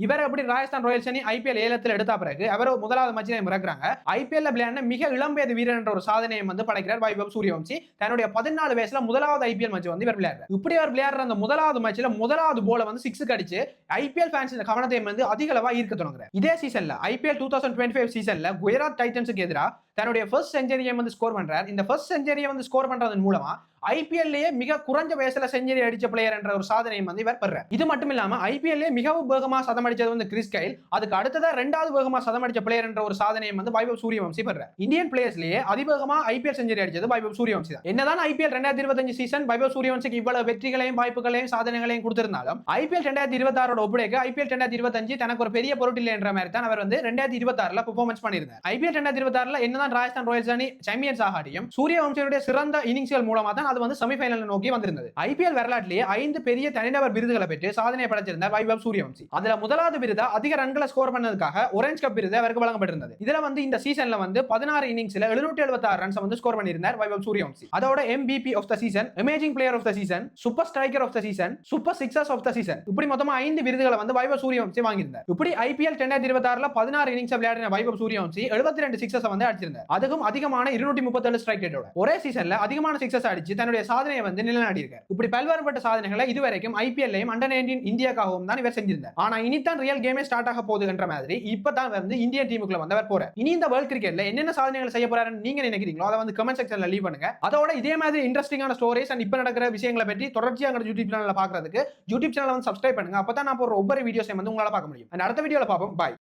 இவர் எப்படி ராஜஸ்தான் ராயல்ஸ் அணி ஐபிஎல் ஏலத்தில் எடுத்த பிறகு அவர் முதலாவது மேட்சில் இறக்குறாங்க. ஐபிஎல் விளையாடின மிக இளம்பேது வீரர் என்ற ஒரு சாதனையை வந்து படைக்கிறார் வைபவ் சூரியவம்சி. தன்னுடைய 14 வயசுல முதலாவது ஐபிஎல் மேட்ச் வந்து இவர் விளையாடுறார். இப்படி அவர் விளையாடுற அந்த முதலாவது மேட்ச்ல முதலாவது போல வந்து 6 அடிச்சு ஐபிஎல் ஃபேன்ஸ் இந்த கவனத்தை வந்து அதிக அளவா ஈர்க்க தொடங்குறார். இதே சீசன்ல ஐபிஎல் 2025 சீசன்ல குஜராத் டைட்டன்ஸுக்கு எதிராக தன்னுடைய ஃபர்ஸ்ட் செஞ்சுரியை வந்து ஸ்கோர் பண்றார். இந்த ஃபர்ஸ்ட் செஞ்சுரியை வந்து ஸ்கோர் பண்றதன் மூலமா ஐபிஎல்லேயே மிக குறைஞ்ச வயசுல செஞ்சுரி அடிச்ச பிளேயர் என்ற ஒரு சாதனையை வந்து இவர் பெறார். இது மட்டும் இல்லாம ஐபிஎல்லே மிகவும் வேகமா சதம் அடிச்சது வந்து கிறிஸ் கெயில். அதுக்கு அடுத்ததா இரண்டாவது வேகமா சதம் அடிச்ச பிளேயர் என்ற ஒரு சாதனையை வந்து வைபவ் சூரியவம்சி பெறார். இந்தியன் பிளேயர்ஸ்லயே அதிவேகமா ஐபிஎல் செஞ்சுரி அடிச்சது வைபவ் சூரியவம்சி தான். என்னதான் ஐபிஎல் 2025 சீசன் வைபவ் சூரியவம்சிக்கு இவ்வளவு வெற்றிகளையும் வாய்ப்புகளையும் சாதனைகளையும் கொடுத்திருந்தாலும் ஐபிஎல் 2026 ஒப்படைக்க ஐபிஎல் 2025 தனக்கு ஒரு பெரிய பொருட்டில்லை என்ற மாதிரி தான் அவர் வந்து 2026 பெர்ஃபார்மன்ஸ் பண்ணியிருந்தார். ஐபிஎல் 2026 என்னதான் ராஜஸ்தான் ராயல்ஸ் அணி சாம்பியன்ஸ் ஆகாட்டியும் சூரியவம்சியுடைய சிறந்த இன்னிங்ஸ்கள் மூலமா தான் அது வந்து செமிஃபைனல் நோக்கி வந்திருந்தது. ஐபிஎல் வரலாற்றிலேயே 5 பெரிய தனிநபர் விருதுகளை பெற்று சாதனை படைச்சிருந்தார் வைபவ் சூரியவம்சி. அதுல முதலாவது விருதா அதிக ரன்களை ஸ்கோர் பண்ணதுக்காக ஆரஞ்சு கப் விருது அவருக்கு வழங்கப்பட்டிருந்தது. இதுல வந்து இந்த சீசன்ல வந்து 16 இன்னிங்ஸ்ல 776 ரன்ஸ் வந்து ஸ்கோர் பண்ணியிருந்தார் வைபவ் சூரியவம்சி. அதோட MVP of the season, amazing player of the season, super striker of the season, super sixers of the season, இப்படி மொத்தமா 5 விருதுகளை வந்து வைபவ் சூரியவம்சி வாங்கியிருந்தார். இப்படி ஐபிஎல் 2026 16 இன்னிங்ஸ் விளையாடின வைபவ் சூரியவம்சி 72 சிக்ஸர்ஸ் வந்து அடிச்சிருந்தார். அதுவும் அதிகமான 237 ஸ்ட்ரைக் ரேட்டோட ஒரே சீசன்ல அதிகமான சிக்ஸர்ஸ் அடிச்சு தன்னுடைய சாதனையை வந்து நிலைநாட்டி இருக்கார். இப்படி பல்வேறுபட்ட சாதனைகளை இதுவரைக்கும் ஐபிஎல்லையும் அண்டர் 19 இந்தியாக்காகவும் தான் இவர் செஞ்சிருந்தார். ஆனா இனிதான் ரியல் கேமே ஸ்டார்ட் ஆக போகுது என்ற மாதிரி இப்பதான் வந்து இந்தியன் டீமுக்குள்ள வந்தவர் போறார். இனி இந்த வேர்ல்ட் கிரிக்கெட்ல என்னென்ன சாதனைகள் செய்ய போறாருன்னு நீங்க நினைக்கிறீங்களோ அதை வந்து கமெண்ட் செக்ஷன்ல லீவ் பண்ணுங்க. அதோட இதே மாதிரி இன்ட்ரெஸ்டிங்கான ஸ்டோரிஸ் அண்ட் இப்ப நடக்கிற விஷயங்களை பற்றி தொடர்ச்சியா யூடியூப் சேனல்ல பாக்குறதுக்கு யூடியூப் சேனலை வந்து சப்ஸ்கிரைப் பண்ணுங்க. அப்பதான் நான் போற ஒவ்வொரு வீடியோஸையும் வந்து உங்களால பார்க்க முடியும். அடுத்த வீடியோல பார்ப்போம். பாய்.